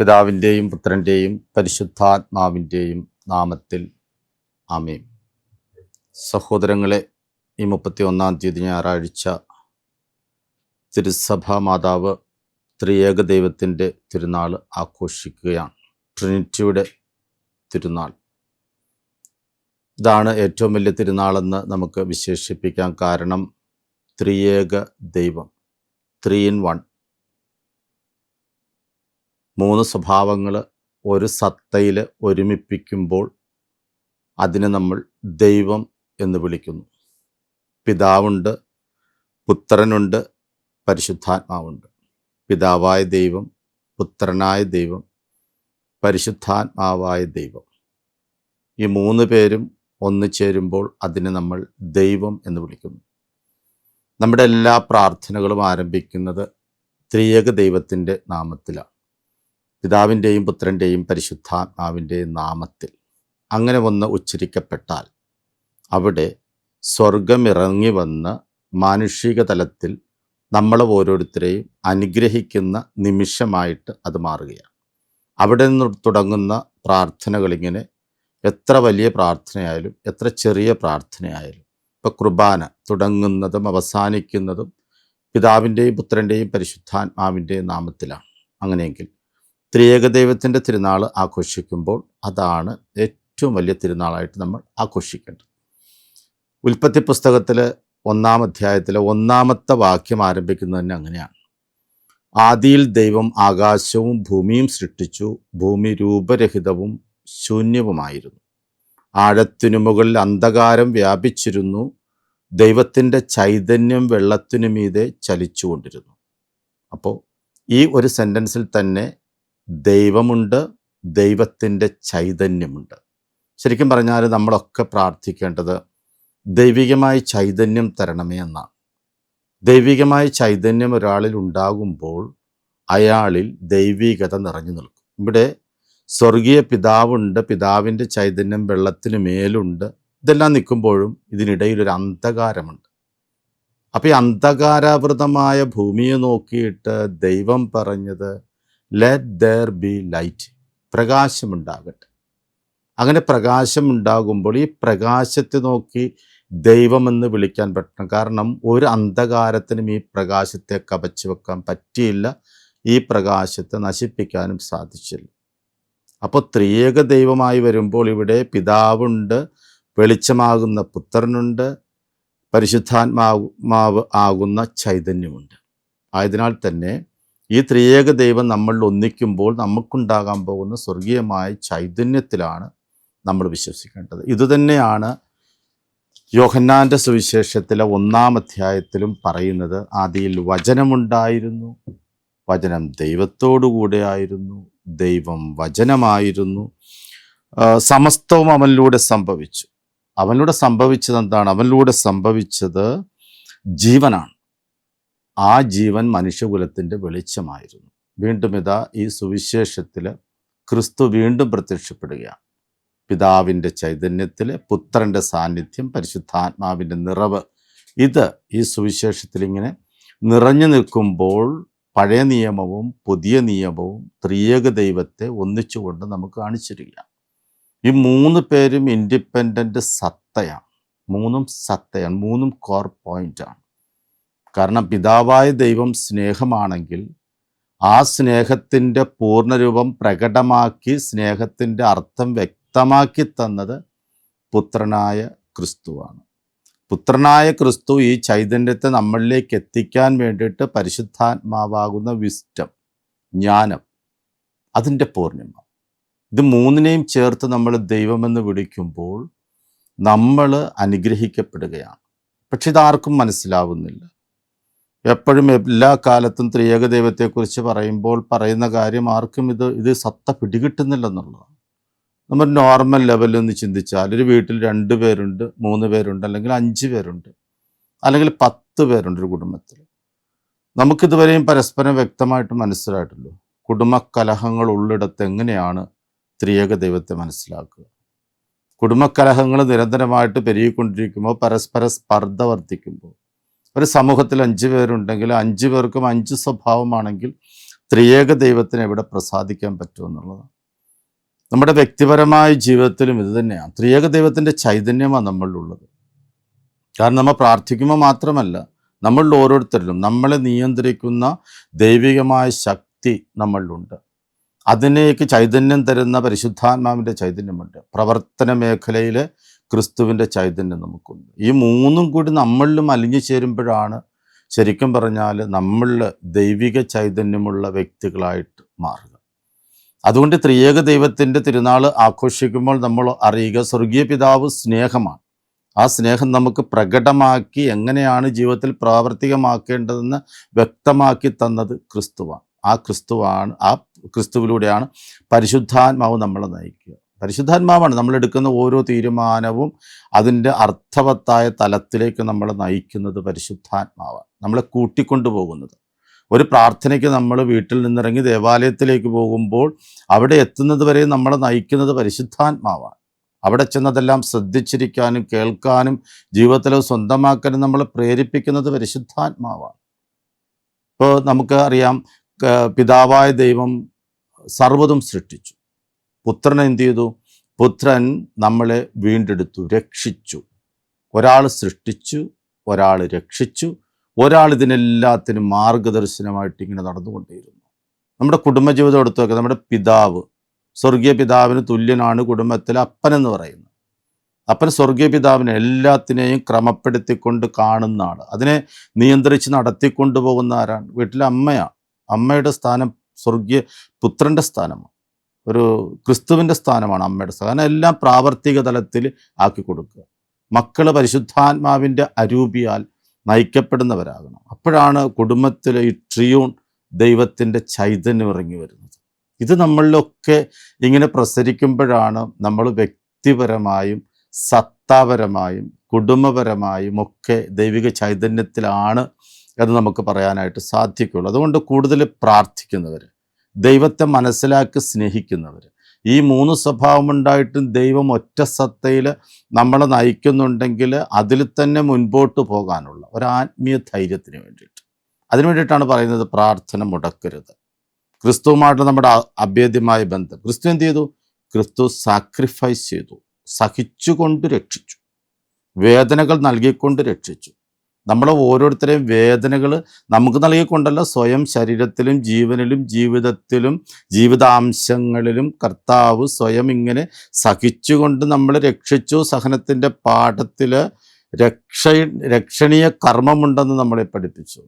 പിതാവിൻ്റെയും പുത്രൻ്റെയും പരിശുദ്ധാത്മാവിൻ്റെയും നാമത്തിൽ ആമേൻ. സഹോദരങ്ങളെ, ഈ 31-ാം തീയതി ഞായറാഴ്ച തിരുസഭാ മാതാവ് ത്രിയേക ദൈവത്തിൻ്റെ തിരുനാൾ ആഘോഷിക്കുകയാണ്. ട്രിനിറ്റിയുടെ തിരുനാൾ. ഇതാണ് ഏറ്റവും വലിയ തിരുനാളെന്ന് നമുക്ക് വിശേഷിപ്പിക്കാൻ കാരണം ത്രിയേക ദൈവം, 3 in 1, 3 സ്വഭാവങ്ങൾ ഒരു സത്തയിൽ ഒരുമിപ്പിക്കുമ്പോൾ അതിനെ നമ്മൾ ദൈവം എന്ന് വിളിക്കുന്നു. പിതാവുണ്ട്, പുത്രനുണ്ട്, പരിശുദ്ധാത്മാവുണ്ട്. പിതാവായ ദൈവം, പുത്രനായ ദൈവം, പരിശുദ്ധാത്മാവായ ദൈവം. ഈ 3 പേരും ഒന്നു ചേരുമ്പോൾ അതിനെ നമ്മൾ ദൈവം എന്ന് വിളിക്കുന്നു. നമ്മുടെ എല്ലാ പ്രാർത്ഥനകളും ആരംഭിക്കുന്നത് ത്രിയേക ദൈവത്തിൻ്റെ നാമത്തിലാണ്. പിതാവിൻ്റെയും പുത്രൻ്റെയും പരിശുദ്ധാത്മാവിൻ്റെയും നാമത്തിൽ അങ്ങനെ ഒന്ന് ഉച്ചരിക്കപ്പെട്ടാൽ അവിടെ സ്വർഗമിറങ്ങി വന്ന് മാനുഷിക തലത്തിൽ നമ്മളെ ഓരോരുത്തരെയും അനുഗ്രഹിക്കുന്ന നിമിഷമായിട്ട് അത് മാറുകയാണ്. അവിടെ നിന്ന് തുടങ്ങുന്ന പ്രാർത്ഥനകളിങ്ങനെ എത്ര വലിയ പ്രാർത്ഥനയായാലും എത്ര ചെറിയ പ്രാർത്ഥനയായാലും, ഇപ്പോൾ കുർബാന തുടങ്ങുന്നതും അവസാനിക്കുന്നതും പിതാവിൻ്റെയും പുത്രൻ്റെയും പരിശുദ്ധാത്മാവിൻ്റെയും നാമത്തിലാണ്. അങ്ങനെയെങ്കിൽ ത്രിയേക ദൈവത്തിൻ്റെ തിരുനാൾ ആഘോഷിക്കുമ്പോൾ അതാണ് ഏറ്റവും വലിയ തിരുനാളായിട്ട് നമ്മൾ ആഘോഷിക്കേണ്ടത്. ഉൽപ്പത്തി പുസ്തകത്തിൽ 1-ാം അധ്യായത്തിലെ 1-ാമത്തെ വാക്യം ആരംഭിക്കുന്നത് തന്നെ അങ്ങനെയാണ്. ആദിയിൽ ദൈവം ആകാശവും ഭൂമിയും സൃഷ്ടിച്ചു. ഭൂമി രൂപരഹിതവും ശൂന്യവുമായിരുന്നു. ആഴത്തിനു മുകളിൽ അന്ധകാരം വ്യാപിച്ചിരുന്നു. ദൈവത്തിൻ്റെ ചൈതന്യം വെള്ളത്തിനു മീതെ ചലിച്ചുകൊണ്ടിരുന്നു. അപ്പോൾ ഈ ഒരു സെൻറ്റൻസിൽ തന്നെ ദൈവമുണ്ട്, ദൈവത്തിൻ്റെ ചൈതന്യമുണ്ട്. ശരിക്കും പറഞ്ഞാൽ നമ്മളൊക്കെ പ്രാർത്ഥിക്കേണ്ടത് ദൈവികമായ ചൈതന്യം തരണമേ എന്നാണ്. ദൈവികമായ ചൈതന്യം ഒരാളിൽ ഉണ്ടാകുമ്പോൾ അയാളിൽ ദൈവികത നിറഞ്ഞു നിൽക്കും. ഇവിടെ സ്വർഗീയ പിതാവുണ്ട്, പിതാവിൻ്റെ ചൈതന്യം വെള്ളത്തിന് മേലുണ്ട്. ഇതെല്ലാം നിൽക്കുമ്പോഴും ഇതിനിടയിലൊരു അന്ധകാരമുണ്ട്. അപ്പോൾ ഈ അന്ധകാരാവൃതമായ ഭൂമിയെ നോക്കിയിട്ട് ദൈവം പറഞ്ഞത് ലെറ്റ് ദെയർ ബി ലൈറ്റ്, പ്രകാശമുണ്ടാകട്ടെ. അങ്ങനെ പ്രകാശമുണ്ടാകുമ്പോൾ ഈ പ്രകാശത്തെ നോക്കി ദൈവമെന്ന് വിളിക്കാൻ പറ്റണം. കാരണം ഒരു അന്ധകാരത്തിനും ഈ പ്രകാശത്തെ കവച്ചു വെക്കാൻ പറ്റിയില്ല, ഈ പ്രകാശത്തെ നശിപ്പിക്കാനും സാധിച്ചില്ല. അപ്പോൾ ത്രിയേക ദൈവമായി വരുമ്പോൾ ഇവിടെ പിതാവുണ്ട്, വെളിച്ചമാകുന്ന പുത്രനുണ്ട്, പരിശുദ്ധാത്മാവ് ആകുന്ന ചൈതന്യമുണ്ട്. ആയതിനാൽ തന്നെ ഈ ത്രിയേക ദൈവം നമ്മളിൽ ഒന്നിക്കുമ്പോൾ നമുക്കുണ്ടാകാൻ പോകുന്ന സ്വർഗീയമായ ചൈതന്യത്തിലാണ് നമ്മൾ വിശ്വസിക്കേണ്ടത്. ഇതുതന്നെയാണ് യോഹന്നാൻ്റെ സുവിശേഷത്തിലെ 1-ാം അധ്യായത്തിലും പറയുന്നത്. ആദിയിൽ വചനമുണ്ടായിരുന്നു, വചനം ദൈവത്തോടുകൂടെ ആയിരുന്നു, ദൈവം വചനമായിരുന്നു, സമസ്തവും അവനിലൂടെ സംഭവിച്ചു. അവനിലൂടെ സംഭവിച്ചത് എന്താണ്? അവനിലൂടെ സംഭവിച്ചത് ജീവനാണ്. ആ ജീവൻ മനുഷ്യകുലത്തിൻ്റെ വെളിച്ചമായിരുന്നു. വീണ്ടും ഇതാ ഈ സുവിശേഷത്തിൽ ക്രിസ്തു വീണ്ടും പ്രത്യക്ഷപ്പെടുകയാണ്. പിതാവിൻ്റെ ചൈതന്യത്തിൽ, പുത്രൻ്റെ സാന്നിധ്യം, പരിശുദ്ധാത്മാവിൻ്റെ നിറവ്, ഇത് ഈ സുവിശേഷത്തിൽ ഇങ്ങനെ നിറഞ്ഞു നിൽക്കുമ്പോൾ പഴയ നിയമവും പുതിയ നിയമവും ത്രിയേക ദൈവത്തെ ഒന്നിച്ചുകൊണ്ട് നമുക്ക് കാണിച്ചിരിക്കുകയാണ്. ഈ 3 പേരും ഇൻഡിപെൻഡൻ്റ് സത്തയാണ്. 3 സത്തയാണ്, 3 കോർ പോയിൻ്റാണ്. കാരണം പിതാവായ ദൈവം സ്നേഹമാണെങ്കിൽ ആ സ്നേഹത്തിൻ്റെ പൂർണ്ണരൂപം പ്രകടമാക്കി സ്നേഹത്തിൻ്റെ അർത്ഥം വ്യക്തമാക്കി തന്നത് പുത്രനായ ക്രിസ്തുവാണ്. പുത്രനായ ക്രിസ്തു ഈ ചൈതന്യത്തെ നമ്മളിലേക്ക് എത്തിക്കാൻ വേണ്ടിയിട്ട് പരിശുദ്ധാത്മാവാകുന്ന വിസ്റ്റം, ജ്ഞാനം, അതിൻ്റെ പൂർണ്ണിമ, ഇത് 3നെയും ചേർത്ത് നമ്മൾ ദൈവമെന്ന് വിളിക്കുമ്പോൾ നമ്മൾ അനുഗ്രഹിക്കപ്പെടുകയാണ്. പക്ഷെ ഇതാർക്കും മനസ്സിലാവുന്നില്ല. എപ്പോഴും എല്ലാ കാലത്തും ത്രിയേക ദൈവത്തെക്കുറിച്ച് പറയുമ്പോൾ പറയുന്ന കാര്യം ആർക്കും ഇത് സത്ത പിടികിട്ടുന്നില്ലെന്നുള്ളതാണ്. നമ്മൾ നോർമൽ ലെവലിൽ ഒന്ന് ചിന്തിച്ചാൽ ഒരു വീട്ടിൽ 2 പേരുണ്ട്, 3 പേരുണ്ട്, അല്ലെങ്കിൽ 5 പേരുണ്ട്, അല്ലെങ്കിൽ 10 പേരുണ്ട് ഒരു കുടുംബത്തിൽ. നമുക്കിതുവരെയും പരസ്പരം വ്യക്തമായിട്ട് മനസ്സിലായിട്ടല്ലോ. കുടുംബകലഹങ്ങൾ ഉള്ളിടത്ത് എങ്ങനെയാണ് ത്രിയേക ദൈവത്തെ മനസ്സിലാക്കുക? കുടുംബകലഹങ്ങൾ നിരന്തരമായിട്ട് പെരുകിക്കൊണ്ടിരിക്കുമ്പോൾ, പരസ്പര സ്പർദ്ധ വർദ്ധിക്കുമ്പോൾ, ഒരു സമൂഹത്തിൽ 5 പേരുണ്ടെങ്കിൽ 5 പേർക്കും 5 സ്വഭാവമാണെങ്കിൽ ത്രിയേക ദൈവത്തിന് എവിടെ പ്രസാദിക്കാൻ പറ്റുമെന്നുള്ളത്. നമ്മുടെ വ്യക്തിപരമായ ജീവിതത്തിലും ഇത് തന്നെയാണ്. ത്രിയേക ദൈവത്തിൻ്റെ ചൈതന്യമാണ് നമ്മളിലുള്ളത്. കാരണം നമ്മൾ പ്രാർത്ഥിക്കുമ്പോൾ മാത്രമല്ല, നമ്മളിൽ ഓരോരുത്തരിലും നമ്മളെ നിയന്ത്രിക്കുന്ന ദൈവികമായ ശക്തി നമ്മളിലുണ്ട്. അതിനേക്ക് ചൈതന്യം തരുന്ന പരിശുദ്ധാത്മാവിൻ്റെ ചൈതന്യമുണ്ട്. പ്രവർത്തന മേഖലയിൽ ക്രിസ്തുവിൻ്റെ ചൈതന്യം നമുക്കുണ്ട്. ഈ മൂന്നും കൂടി നമ്മളിലും അലിഞ്ഞു ചേരുമ്പോഴാണ് ശരിക്കും പറഞ്ഞാൽ നമ്മളിൽ ദൈവിക ചൈതന്യമുള്ള വ്യക്തികളായിട്ട് മാറുക. അതുകൊണ്ട് ത്രിയേക ദൈവത്തിൻ്റെ തിരുനാൾ ആഘോഷിക്കുമ്പോൾ നമ്മൾ അറിയുക, സ്വർഗീയ പിതാവ് സ്നേഹമാണ്. ആ സ്നേഹം നമുക്ക് പ്രകടമാക്കി എങ്ങനെയാണ് ജീവിതത്തിൽ പ്രാവർത്തികമാക്കേണ്ടതെന്ന് വ്യക്തമാക്കി തന്നത് ക്രിസ്തുവാണ്. ആ ക്രിസ്തുവിലൂടെയാണ് പരിശുദ്ധാത്മാവ് നമ്മളെ നയിക്കുക. പരിശുദ്ധാത്മാവാണ് നമ്മളെടുക്കുന്ന ഓരോ തീരുമാനവും അതിൻ്റെ അർത്ഥവത്തായ തലത്തിലേക്ക് നമ്മളെ നയിക്കുന്നത്. പരിശുദ്ധാത്മാവാണ് നമ്മളെ കൂട്ടിക്കൊണ്ടുപോകുന്നത്. ഒരു പ്രാർത്ഥനയ്ക്ക് നമ്മൾ വീട്ടിൽ നിന്നിറങ്ങി ദേവാലയത്തിലേക്ക് പോകുമ്പോൾ അവിടെ എത്തുന്നത് വരെ നമ്മളെ നയിക്കുന്നത് പരിശുദ്ധാത്മാവാണ്. അവിടെ ചെന്നതെല്ലാം ശ്രദ്ധിച്ചിരിക്കാനും കേൾക്കാനും ജീവിതത്തിൽ സ്വന്തമാക്കാനും നമ്മളെ പ്രേരിപ്പിക്കുന്നത് പരിശുദ്ധാത്മാവാണ്. ഇപ്പോൾ നമുക്ക് അറിയാം, പിതാവായ ദൈവം സർവ്വതും സൃഷ്ടിച്ചു. പുത്രൻ എന്ത് ചെയ്തു? പുത്രൻ നമ്മളെ വീണ്ടെടുത്തു, രക്ഷിച്ചു. ഒരാൾ സൃഷ്ടിച്ചു, ഒരാൾ രക്ഷിച്ചു, ഒരാൾ ഇതിനെല്ലാത്തിനും മാർഗദർശനമായിട്ട് ഇങ്ങനെ നടന്നുകൊണ്ടേയിരുന്നു. നമ്മുടെ കുടുംബജീവിതം എടുത്തു നോക്കുക. നമ്മുടെ പിതാവ് സ്വർഗീയ പിതാവിന് തുല്യനാണ് കുടുംബത്തിലെ അപ്പനെന്ന് പറയുന്നത്. അപ്പൻ സ്വർഗീയ പിതാവിനെ എല്ലാത്തിനെയും ക്രമപ്പെടുത്തിക്കൊണ്ട് കാണുന്ന ആൾ, അതിനെ നിയന്ത്രിച്ച് നടത്തിക്കൊണ്ടുപോകുന്ന ആരാണ്? വീട്ടിലെ അമ്മയാണ്. അമ്മയുടെ സ്ഥാനം സ്വർഗീയ പുത്രൻ്റെ സ്ഥാനമാണ്. ഒരു ക്രിസ്തുവിൻ്റെ സ്ഥാനമാണ് അമ്മയുടെ സ്ഥാനം. കാരണം എല്ലാം പ്രാവർത്തിക തലത്തിൽ ആക്കി കൊടുക്കുക. മക്കൾ പരിശുദ്ധാത്മാവിൻ്റെ അരൂപിയാൽ നയിക്കപ്പെടുന്നവരാകണം. അപ്പോഴാണ് കുടുംബത്തിൽ ഈ ട്രിയൂൺ ദൈവത്തിൻ്റെ ചൈതന്യം ഇറങ്ങി വരുന്നത്. ഇത് നമ്മളിലൊക്കെ ഇങ്ങനെ പ്രസരിക്കുമ്പോഴാണ് നമ്മൾ വ്യക്തിപരമായും സത്താപരമായും കുടുംബപരമായും ഒക്കെ ദൈവിക ചൈതന്യത്തിലാണ് എന്ന് നമുക്ക് പറയാനായിട്ട് സാധിക്കുള്ളൂ. അതുകൊണ്ട് കൂടുതൽ പ്രാർത്ഥിക്കുന്നവർ, ദൈവത്തെ മനസ്സിലാക്കി സ്നേഹിക്കുന്നവർ, ഈ മൂന്ന് സ്വഭാവമുണ്ടായിട്ടും ദൈവം ഒറ്റ സത്തയിൽ നമ്മളെ നയിക്കുന്നുണ്ടെങ്കിൽ അതിൽ തന്നെ മുൻപോട്ട് പോകാനുള്ള ഒരു ആത്മീയ ധൈര്യത്തിന് വേണ്ടിയിട്ട്, അതിനു വേണ്ടിയിട്ടാണ് പറയുന്നത് പ്രാർത്ഥന മുടക്കരുത്. ക്രിസ്തുവുമായിട്ട് നമ്മുടെ അഭേദ്യമായ ബന്ധം. ക്രിസ്തു എന്ത് ചെയ്തു? ക്രിസ്തു സാക്രിഫൈസ് ചെയ്തു, സഹിച്ചുകൊണ്ട് രക്ഷിച്ചു, വേദനകൾ നൽകിക്കൊണ്ട് രക്ഷിച്ചു. നമ്മളെ ഓരോരുത്തരെയും വേദനകൾ നമുക്ക് നൽകിക്കൊണ്ടല്ല, സ്വയം ശരീരത്തിലും ജീവനിലും ജീവിതത്തിലും ജീവിതാംശങ്ങളിലും കർത്താവ് സ്വയം ഇങ്ങനെ സഹിച്ചുകൊണ്ട് നമ്മളെ രക്ഷിച്ചു. സഹനത്തിൻ്റെ പാഠത്തിൽ രക്ഷണീയ കർമ്മമുണ്ടെന്ന് നമ്മളെ പഠിപ്പിച്ചു.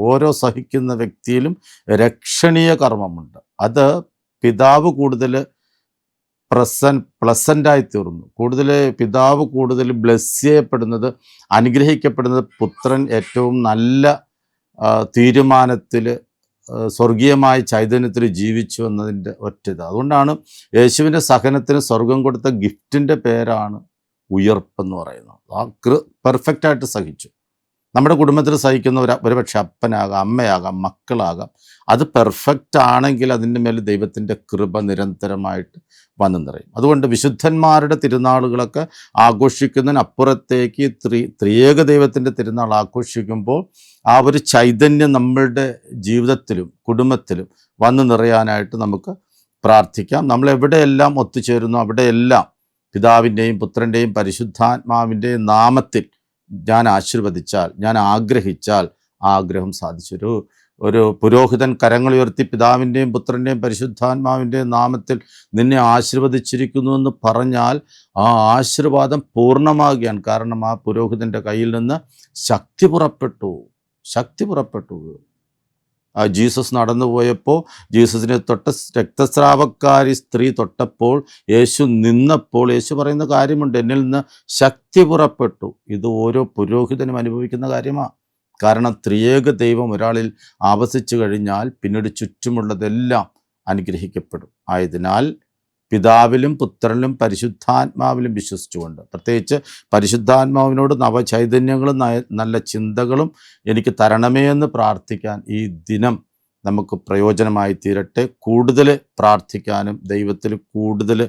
ഓരോ സഹിക്കുന്ന വ്യക്തിയിലും രക്ഷണീയ കർമ്മമുണ്ട്. അത് പിതാവ് കൂടുതൽ പ്ലസൻ്റായി തീർന്നു. പിതാവ് കൂടുതൽ ബ്ലെസ് ചെയ്യപ്പെടുന്നത്, അനുഗ്രഹിക്കപ്പെടുന്നത് പുത്രൻ ഏറ്റവും നല്ല തീരുമാനത്തിൽ സ്വർഗീയമായ ചൈതന്യത്തിൽ ജീവിച്ചു എന്നതിൻ്റെ ഒറ്റത്. അതുകൊണ്ടാണ് യേശുവിൻ്റെ സഹനത്തിന് സ്വർഗം കൊടുത്ത ഗിഫ്റ്റിൻ്റെ പേരാണ് ഉയർപ്പെന്ന് പറയുന്നത്. ആ പെർഫെക്റ്റായിട്ട് സഹിച്ചു. നമ്മുടെ കുടുംബത്തിൽ സഹിക്കുന്ന ഒരുപക്ഷെ അപ്പനാകാം, അമ്മയാകാം, മക്കളാകാം. അത് പെർഫെക്റ്റ് ആണെങ്കിൽ അതിൻ്റെ മേൽ ദൈവത്തിൻ്റെ കൃപ നിരന്തരമായിട്ട് വന്നു നിറയും. അതുകൊണ്ട് വിശുദ്ധന്മാരുടെ തിരുനാളുകളൊക്കെ ആഘോഷിക്കുന്നതിനപ്പുറത്തേക്ക് ത്രിയേക ദൈവത്തിൻ്റെ തിരുനാൾ ആഘോഷിക്കുമ്പോൾ ആ ഒരു ചൈതന്യം നമ്മളുടെ ജീവിതത്തിലും കുടുംബത്തിലും വന്നു നിറയാനായിട്ട് നമുക്ക് പ്രാർത്ഥിക്കാം. നമ്മളെവിടെയെല്ലാം ഒത്തുചേരുന്നു അവിടെയെല്ലാം പിതാവിൻ്റെയും പുത്രൻ്റെയും പരിശുദ്ധാത്മാവിൻ്റെയും നാമത്തിൽ ഞാൻ ആശീർവദിച്ചാൽ, ഞാൻ ആഗ്രഹിച്ചാൽ ആഗ്രഹം സാധിച്ചു. ഒരു പുരോഹിതൻ കരങ്ങളുയർത്തി പിതാവിൻ്റെയും പുത്രൻ്റെയും പരിശുദ്ധാത്മാവിൻ്റെയും നാമത്തിൽ നിന്നെ ആശീർവദിച്ചിരിക്കുന്നു എന്ന് പറഞ്ഞാൽ ആ ആശീർവാദം പൂർണ്ണമാകുകയാണ്. കാരണം ആ പുരോഹിതൻ്റെ കയ്യിൽ നിന്ന് ശക്തി പുറപ്പെട്ടു. ജീസസ് നടന്നു പോയപ്പോൾ ജീസസിനെ തൊട്ട രക്തസ്രാവക്കാരി സ്ത്രീ തൊട്ടപ്പോൾ യേശു നിന്നപ്പോൾ യേശു പറയുന്ന കാര്യമുണ്ട്, എന്നിൽ നിന്ന് ശക്തി പുറപ്പെട്ടു. ഇത് ഓരോ പുരോഹിതനും അനുഭവിക്കുന്ന കാര്യമാണ്. കാരണം ത്രിയേക ദൈവം ഒരാളിൽ ആവസിച്ചു കഴിഞ്ഞാൽ പിന്നീട് ചുറ്റുമുള്ളതെല്ലാം അനുഗ്രഹിക്കപ്പെടും. ആയതിനാൽ പിതാവിലും പുത്രനിലും പരിശുദ്ധാത്മാവിലും വിശ്വസിച്ചുകൊണ്ട്, പ്രത്യേകിച്ച് പരിശുദ്ധാത്മാവിനോട് നവചൈതന്യങ്ങളും നല്ല ചിന്തകളും എനിക്ക് തരണമേ എന്ന് പ്രാർത്ഥിക്കാൻ ഈ ദിനം നമുക്ക് പ്രയോജനമായി തീരട്ടെ. കൂടുതൽ പ്രാർത്ഥിക്കാനും ദൈവത്തിൽ കൂടുതൽ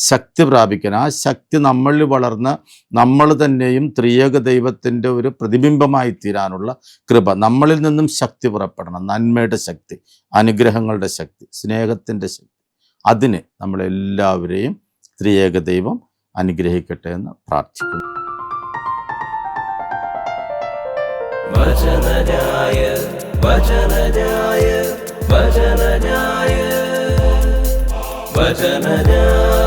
ശക്തി പ്രാപിക്കാൻ, ആ ശക്തി നമ്മളിൽ വളർന്ന് നമ്മൾ തന്നെയും ത്രിയേക ദൈവത്തിൻ്റെ ഒരു പ്രതിബിംബമായി തീരാനുള്ള കൃപ, നമ്മളിൽ നിന്നും ശക്തി പുറപ്പെടണം. നന്മയുടെ ശക്തി, അനുഗ്രഹങ്ങളുടെ ശക്തി, സ്നേഹത്തിൻ്റെ ശക്തി. അതിന് നമ്മളെല്ലാവരെയും ത്രിയേക ദൈവം അനുഗ്രഹിക്കട്ടെ എന്ന് പ്രാർത്ഥിക്കുന്നു. വചനജായ വചനജായ വചനജായ വചനജായ